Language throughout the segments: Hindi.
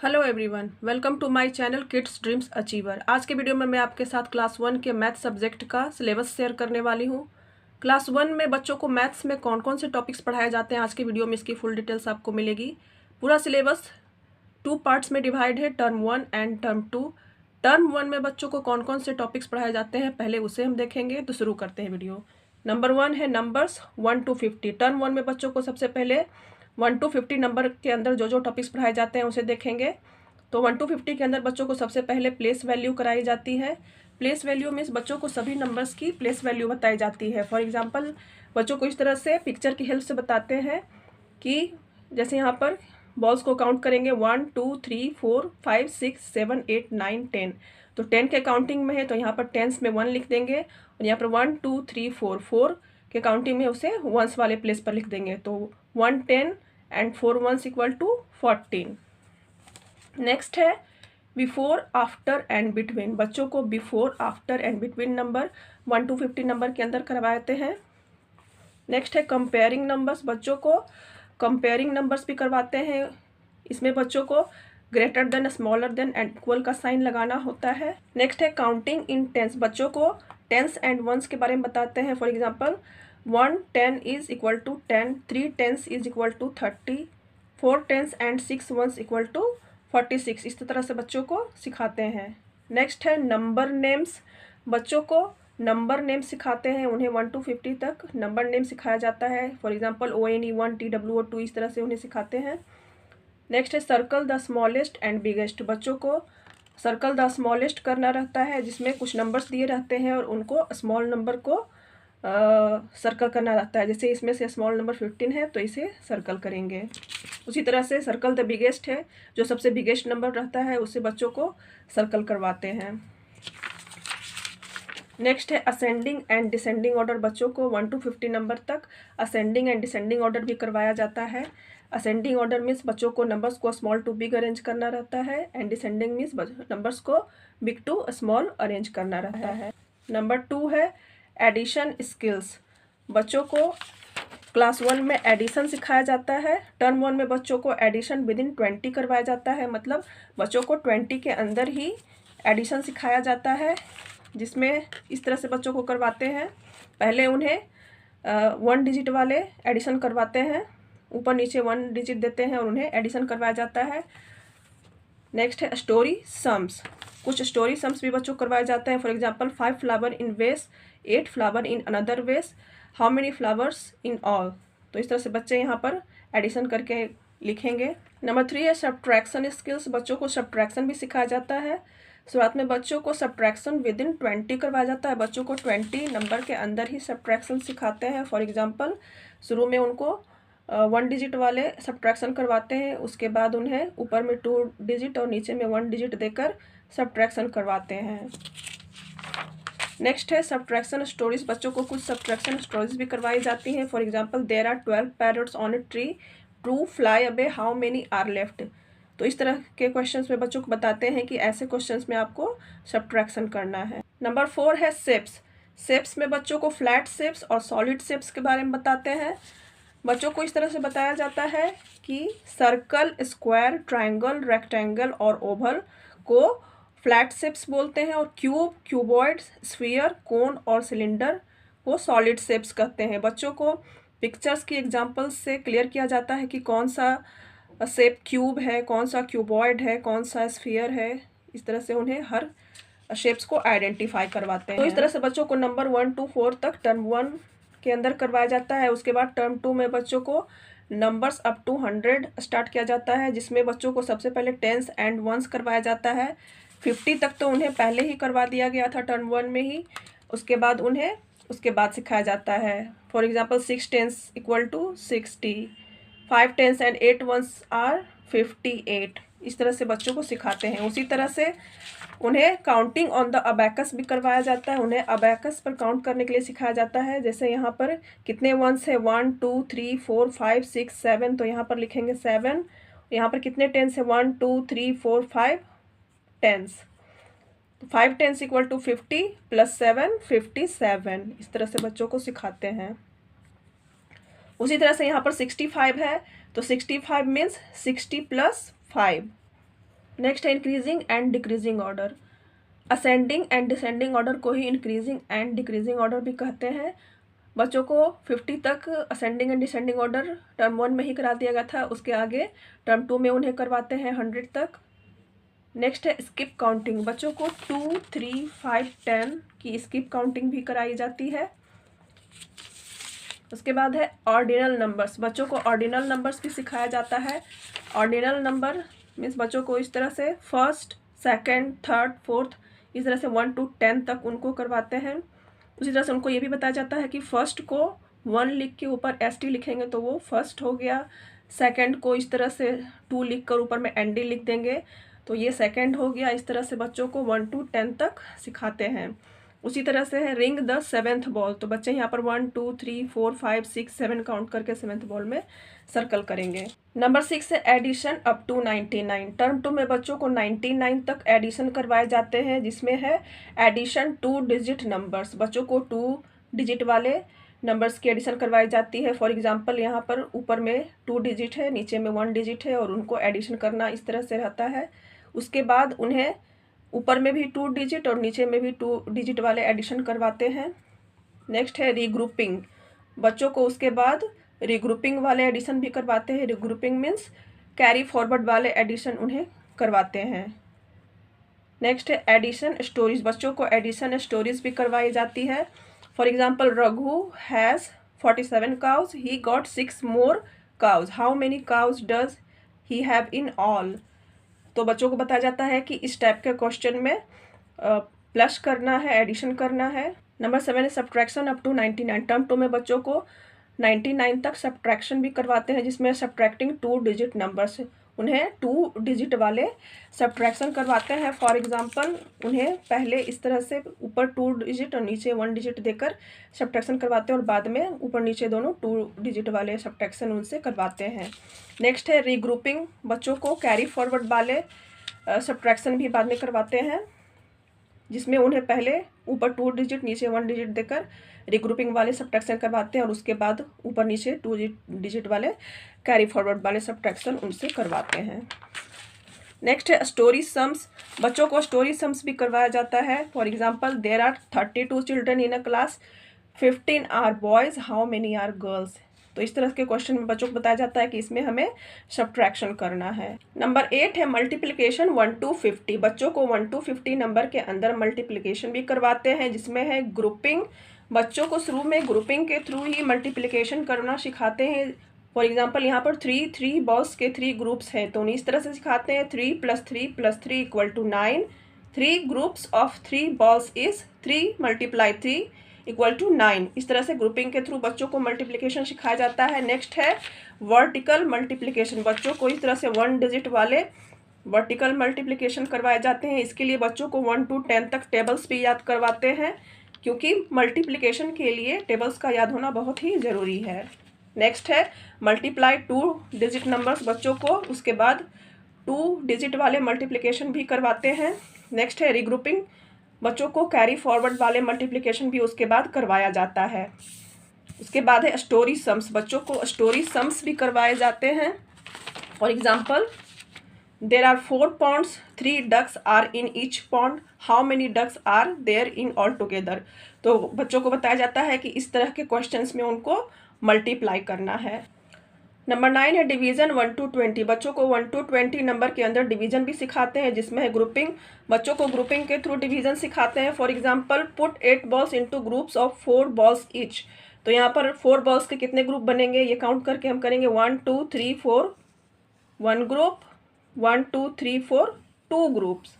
Hello everyone, welcome to my channel kids dreams achiever. आज के वीडियो में मैं आपके साथ क्लास 1 के मैथ सब्जेक्ट का सिलेबस शेयर करने वाली हूँ। क्लास 1 में बच्चों को मैथ्स में कौन कौन से टॉपिक्स पढ़ाए जाते हैं, आज के वीडियो में इसकी फुल डिटेल्स आपको मिलेगी। पूरा सिलेबस 2 पार्ट्स में डिवाइड है, टर्म 1 एंड टर्म 2। टर्म 1 में बच्चों को कौन कौन से टॉपिक्स पढ़ाए जाते हैं, पहले उसे हम देखेंगे। तो शुरू करते हैं वीडियो। नंबर 1 है नंबर्स 1 to 50। टर्म 1 में बच्चों को सबसे पहले 1 to 50 नंबर के अंदर जो जो टॉपिक्स पढ़ाए जाते हैं उसे देखेंगे। तो 1 to 50 के अंदर बच्चों को सबसे पहले प्लेस वैल्यू कराई जाती है। प्लेस वैल्यू मीन्स बच्चों को सभी नंबर्स की प्लेस वैल्यू बताई जाती है। फॉर एग्जांपल बच्चों को इस तरह से पिक्चर की हेल्प से बताते हैं कि जैसे यहाँ पर बॉल्स को काउंट करेंगे 1 2 3 4 5 6 7 8 9 10। तो 10 के काउंटिंग में है तो यहाँ पर टेंस में 1 लिख देंगे, और यहाँ पर 1 2 3 4 4 के काउंटिंग में उसे वंस वाले प्लेस पर लिख देंगे। तो 1 10 एंड 4 1 इक्वल टू 14। नेक्स्ट है बिफोर, आफ्टर एंड बिटवीन। बच्चों को before, after and between number 1 to 50 number के अंदर करवाते हैं। नेक्स्ट है कंपेयरिंग नंबर्स। बच्चों को कंपेयरिंग नंबर्स भी करवाते हैं। इसमें बच्चों को greater than, smaller than and equal का साइन लगाना होता है। नेक्स्ट है काउंटिंग इन टेंस। बच्चों को टेंस एंड वंस के बारे में बताते हैं। For example 1 10 is equal to 10, 3 10 is equal to 30, 4 10 and 6 1 equal to 46। इस तरह से बच्चों को सिखाते हैं। नेक्स्ट है नंबर नेम्स। बच्चों को नंबर नेम सिखाते हैं। उन्हें 1 to 50 तक नंबर नेम सिखाया जाता है। फॉर एग्जांपल ONE 1 TWO 2, इस तरह से उन्हें सिखाते हैं। नेक्स्ट है circle the smallest and biggest. बच्चों को सर्कल द स्मॉलेस्ट करना रहता है, जिसमें कुछ नंबर्स दिए रहते हैं और उनको स्मॉल नंबर को सर्कल करना रहता है। जैसे इसमें से स्मॉल नंबर 15 है तो इसे सर्कल करेंगे। उसी तरह से सर्कल द बिगेस्ट है, जो सबसे बिगेस्ट नंबर रहता है उसे बच्चों को सर्कल करवाते हैं। नेक्स्ट है असेंडिंग एंड डिसेंडिंग ऑर्डर। बच्चों को 1 to 50 नंबर तक असेंडिंग एंड डिसेंडिंग ऑर्डर भी करवाया जाता है। असेंडिंग ऑर्डर मीन्स बच्चों को नंबर्स को स्मॉल टू बिग अरेंज करना रहता है, एंड डिसेंडिंग मीन्स नंबर्स को बिग टू स्मॉल अरेंज करना रहता है। नंबर 2 है एडिशन स्किल्स। बच्चों को क्लास 1 में एडिशन सिखाया जाता है। टर्म 1 में बच्चों को एडिशन विदिन 20 करवाया जाता है, मतलब बच्चों को 20 के अंदर ही एडिशन सिखाया जाता है, जिसमें इस तरह से बच्चों को करवाते हैं। पहले उन्हें 1 डिजिट वाले एडिशन करवाते हैं, ऊपर नीचे 1 डिजिट देते हैं और उन्हें एडिशन करवाया जाता है। नेक्स्ट है स्टोरी सम्स। कुछ स्टोरी सम्स भी बच्चों को करवाया जाता है। फॉर एग्जांपल 5 फ्लावर इन वेस, 8 फ्लावर इन अनदर वेस, how many flowers in all. तो इस तरह से बच्चे यहाँ पर एडिशन करके लिखेंगे। नंबर 3 है सब्ट्रैक्शन स्किल्स। बच्चों को सब्ट्रैक्शन भी सिखाया जाता है। शुरुआत में बच्चों को सब्ट्रैक्शन विदिन 20 करवाया जाता है। बच्चों को 20 नंबर के अंदर ही सब्ट्रैक्शन सिखाते हैं। फॉर एग्जांपल शुरू में उनको 1 डिजिट वाले सब्ट्रैक्शन करवाते हैं, उसके बाद उन्हें ऊपर में 2 डिजिट और नीचे में 1 डिजिट देकर सब्ट्रैक्शन करवाते हैं। नेक्स्ट है सब्ट्रैक्शन स्टोरीज। बच्चों को कुछ सब्ट्रैक्शन स्टोरीज भी करवाई जाती हैं। For example there are 12 parrots on a tree, two fly away, how many are left. तो इस तरह के क्वेश्चंस में बच्चों को बताते हैं कि ऐसे क्वेश्चंस में आपको सब्ट्रैक्शन करना है। नंबर 4 है शेप्स। शेप्स में बच्चों को फ्लैट शेप्स और सॉलिड शेप्स के बारे में बताते हैं। बच्चों को इस तरह से बताया जाता है कि सर्कल, स्क्वायर, ट्रायंगल, रेक्टेंगल और ओवल को फ्लैट शेप्स बोलते हैं, और क्यूब, क्यूबॉइड, स्फीयर, कोन और सिलेंडर को सॉलिड शेप्स कहते हैं। बच्चों को पिक्चर्स की एग्जांपल्स से क्लियर किया जाता है कि कौन सा शेप क्यूब है, कौन सा क्यूबॉइड है, कौन सा स्फीयर है। इस तरह से उन्हें हर शेप्स को आइडेंटिफाई करवाते हैं। तो इस तरह से बच्चों को नंबर 1 to 4 तक टर्म 1 के अंदर करवाया जाता है। उसके बाद टर्म 2 में बच्चों को नंबर्स अप टू 100 स्टार्ट किया जाता है, जिसमें बच्चों को सबसे पहले टेंस एंड वंस करवाया जाता है। 50 तक तो उन्हें पहले ही करवा दिया गया था टर्म 1 में ही। उसके बाद उन्हें उसके बाद सिखाया जाता है। For example 6 10 equal to 60, 5 10 and 8 1s are 58। इस तरह से बच्चों को सिखाते हैं। उसी तरह से उन्हें काउंटिंग ऑन द अबैकस भी करवाया जाता है। उन्हें अबैकस पर काउंट करने के लिए सिखाया जाता है। जैसे यहाँ पर कितने वंस है, 1 2 3 4 5 6 7, तो यहाँ पर लिखेंगे 7। यहाँ पर कितने टेंस है, 1 2 3 4 5 tens. 5 tens equal to 50 plus 7 57। इस तरह से बच्चों को सिखाते हैं। उसी तरह से यहाँ पर 65 है, तो 65 मीन्स 60 प्लस 5। नेक्स्ट है increasing and decreasing order. Ascending and descending order को ही इंक्रीजिंग एंड डिक्रीजिंग ऑर्डर भी कहते हैं। बच्चों को 50 तक ascending and descending order term 1 में ही करा दिया गया था, उसके आगे टर्म 2 में उन्हें करवाते हैं 100 तक। नेक्स्ट है स्किप काउंटिंग। बच्चों को 2, 3, 5, 10 की स्किप काउंटिंग भी कराई जाती है। उसके बाद है ऑर्डिनल नंबर्स। बच्चों को ऑर्डिनल नंबर्स भी सिखाया जाता है। ऑर्डिनल नंबर मीन्स बच्चों को इस तरह से फर्स्ट, सेकंड, थर्ड, फोर्थ, इस तरह से 1 to 10 तक उनको करवाते हैं। उसी तरह से उनको ये भी बताया जाता है कि फर्स्ट को 1 लिख के ऊपर ST लिखेंगे तो वो फर्स्ट हो गया। सेकंड को इस तरह से 2 लिख कर ऊपर में ND लिख देंगे तो ये सेकंड हो गया। इस तरह से बच्चों को 1 to 10 तक सिखाते हैं। उसी तरह से है रिंग द 7th बॉल। तो बच्चे यहाँ पर 1, 2, 3, 4, 5, 6, 7 काउंट करके 7th बॉल में सर्कल करेंगे। नंबर 6 है एडिशन अप टू 99। टर्म 2 में बच्चों को 99 तक एडिशन करवाए जाते हैं, जिसमें है एडिशन 2 डिजिट नंबर्स। बच्चों को 2 डिजिट वाले नंबर्स की एडिशन करवाई जाती है। फॉर एग्जांपल यहाँ पर ऊपर में 2 डिजिट है, नीचे में 1 डिजिट है और उनको एडिशन करना इस तरह से रहता है। उसके बाद उन्हें ऊपर में भी 2 डिजिट और नीचे में भी 2 डिजिट वाले एडिशन करवाते हैं। नेक्स्ट है रीग्रुपिंग। बच्चों को उसके बाद रीग्रुपिंग वाले एडिशन भी करवाते हैं। रीग्रुपिंग मीन्स कैरी फॉरवर्ड वाले एडिशन उन्हें करवाते हैं। नेक्स्ट है एडिशन स्टोरीज। बच्चों को एडिशन स्टोरीज भी करवाई जाती है। For example Raghu has 47 cows, he got 6 more cows, how many cows does he have in all. तो बच्चों को बताया जाता है कि इस टाइप के क्वेश्चन में प्लस करना है, एडिशन करना है। नंबर 7 है सब्ट्रैक्शन अप टू 99। टर्म 2 में बच्चों को 99 तक सब्ट्रैक्शन भी करवाते हैं, जिसमें सब्ट्रैक्टिंग 2 डिजिट नंबर्स, उन्हें 2 डिजिट वाले सब्ट्रैक्शन करवाते हैं। फॉर एग्जांपल उन्हें पहले इस तरह से ऊपर 2 डिजिट और नीचे 1 डिजिट देकर सब्ट्रैक्शन करवाते हैं और बाद में ऊपर नीचे दोनों 2 डिजिट वाले सब्ट्रैक्शन उनसे करवाते हैं। नेक्स्ट है रीग्रुपिंग। बच्चों को कैरी फॉरवर्ड वाले सब्ट्रैक्शन भी बाद में करवाते हैं, जिसमें उन्हें पहले ऊपर 2 डिजिट नीचे 1 डिजिट देकर रिग्रुपिंग वाले सब्ट्रैक्शन करवाते हैं और उसके बाद ऊपर नीचे 2 डिजिट वाले कैरी फॉरवर्ड वाले सब्ट्रैक्शन उनसे करवाते हैं। नेक्स्ट है स्टोरी सम्स। बच्चों को स्टोरी सम्स भी करवाया जाता है। For example there are 32 children in a class, 15 are boys, how many are girls. तो इस तरह के क्वेश्चन में बच्चों को बताया जाता है कि इसमें हमें सब्ट्रैक्शन करना है। नंबर 8 है मल्टीप्लिकेशन 1 to 50। बच्चों को 1 to 50 नंबर के अंदर मल्टीप्लिकेशन भी करवाते हैं, जिसमें है ग्रुपिंग। बच्चों को शुरू में ग्रुपिंग के थ्रू ही मल्टीप्लिकेशन करना सिखाते हैं। फॉर एग्जाम्पल यहाँ पर 3 बॉल्स के 3 ग्रुप्स हैं, तो उन्हें इस तरह से सिखाते हैं 3 + 3 + 3 = 9। 3 ग्रुप्स ऑफ 3 बॉल्स इज 3 × 3 = 9। इस तरह से ग्रुपिंग के थ्रू बच्चों को मल्टीप्लिकेशन सिखाया जाता है। नेक्स्ट है वर्टिकल मल्टीप्लिकेशन। बच्चों को इस तरह से 1 डिजिट वाले वर्टिकल मल्टीप्लिकेशन करवाए जाते हैं। इसके लिए बच्चों को 1 to 10 तक टेबल्स भी याद करवाते हैं, क्योंकि मल्टीप्लिकेशन के लिए टेबल्स का याद होना बहुत ही ज़रूरी है। नेक्स्ट है मल्टीप्लाई 2 डिजिट नंबर्स। बच्चों को उसके बाद 2 डिजिट वाले मल्टीप्लिकेशन भी करवाते हैं। नेक्स्ट है रीग्रुपिंग। बच्चों को कैरी फॉरवर्ड वाले मल्टीप्लिकेशन भी उसके बाद करवाया जाता है। उसके बाद है स्टोरी सम्स। बच्चों को स्टोरी सम्स भी करवाए जाते हैं। For example there are 4 ponds, 3 ducks are in each pond, how many ducks are there in all together. तो बच्चों को बताया जाता है कि इस तरह के क्वेश्चंस में उनको मल्टीप्लाई करना है। नंबर 9 है डिवीजन 1 to 20। बच्चों को 1 to 20 नंबर के अंदर डिवीजन भी सिखाते हैं, जिसमें है ग्रुपिंग। बच्चों को ग्रुपिंग के थ्रू डिवीजन सिखाते हैं। For example put 8 balls into groups of 4 balls each. तो यहाँ पर 4 balls के कितने ग्रुप बनेंगे ये काउंट करके हम करेंगे 1 2 3 4, 1 group, 1 2 3 4, 2 groups.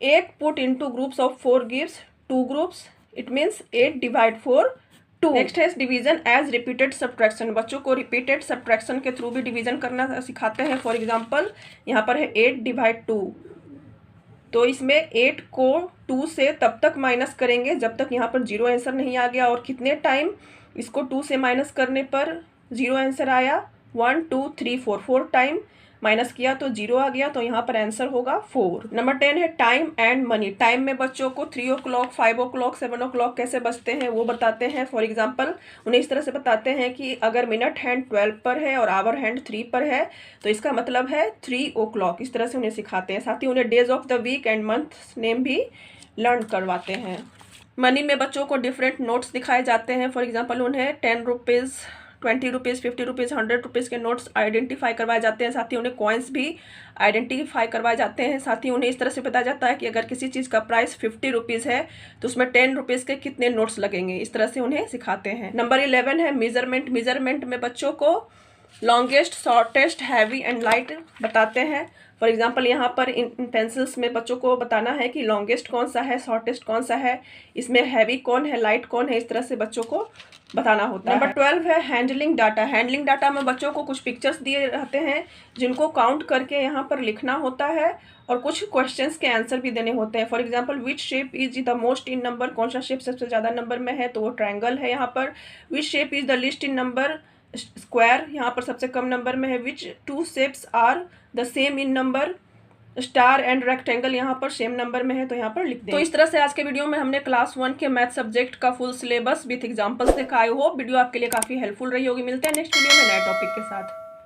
8 put into groups of 4 gives 2 groups, it means 8 / 4 2। Next है डिवीजन एज रिपीटेड सब्ट्रैक्शन। बच्चों को रिपीटेड सब्ट्रैक्शन के थ्रू भी डिवीजन करना सिखाते हैं। फॉर एग्जांपल यहाँ पर है 8 / 2। तो इसमें 8 को 2 से तब तक माइनस करेंगे जब तक यहाँ पर 0 आंसर नहीं आ गया। और कितने टाइम इसको 2 से माइनस करने पर 0 आंसर आया? 1 2 3 4 टाइम माइनस किया तो 0 आ गया, तो यहाँ पर आंसर होगा 4। नंबर 10 है टाइम एंड मनी। टाइम में बच्चों को 3 o'clock, 5 o'clock, 7 o'clock कैसे बचते हैं वो बताते हैं। फॉर एग्जाम्पल उन्हें इस तरह से बताते हैं कि अगर मिनट हैंड 12 पर है और आवर हैंड 3 पर है तो इसका मतलब है 3 o'clock। इस तरह से उन्हें सिखाते हैं। साथ ही उन्हें days of the week and month name भी लर्न करवाते हैं। मनी में बच्चों को डिफरेंट नोट्स दिखाए जाते हैं। फॉर एग्जांपल उन्हें 10 रुपीज़, 20 रुपीज़, 50 रुपीज़, 100 रुपीज़ के नोट्स आइडेंटिफाई करवाए जाते हैं। साथ ही उन्हें कॉइन्स भी आइडेंटिफाई करवाए जाते हैं। साथ ही उन्हें इस तरह से बताया जाता है कि अगर किसी चीज़ का प्राइस 50 रुपीज़ है तो उसमें 10 रुपीज़ के कितने नोट्स लगेंगे, इस तरह से उन्हें सिखाते हैं। नंबर 11 है मेजरमेंट। मेजरमेंट में बच्चों को longest, shortest, heavy and light बताते हैं। फॉर एग्जांपल यहाँ पर इन पेंसिल्स में बच्चों को बताना है कि लॉन्गेस्ट कौन सा है, शॉर्टेस्ट कौन सा है, इसमें हैवी कौन है, लाइट कौन है, इस तरह से बच्चों को बताना होता है। नंबर 12 है हैंडलिंग डाटा। हैंडलिंग डाटा में बच्चों को कुछ पिक्चर्स दिए रहते हैं जिनको काउंट करके यहाँ पर लिखना होता है और कुछ क्वेश्चंस के आंसर भी देने होते हैं। For example which shape is the most in number. कौन सा शेप सबसे ज़्यादा नंबर में है, तो वो ट्रायंगल है यहाँ पर। Which shape is the least in number. Square यहाँ पर सबसे कम नंबर में है। Which 2 shapes are the same in number. Star and rectangle यहाँ पर सेम नंबर में है, तो यहाँ पर लिख दें। तो इस तरह से आज के वीडियो में हमने क्लास 1 के मैथ सब्जेक्ट का फुल सिलेबस विथ एग्जांपल्स देखा। आई होप वीडियो आपके लिए काफ़ी हेल्पफुल रही होगी। मिलते हैं नेक्स्ट वीडियो में नए टॉपिक के साथ।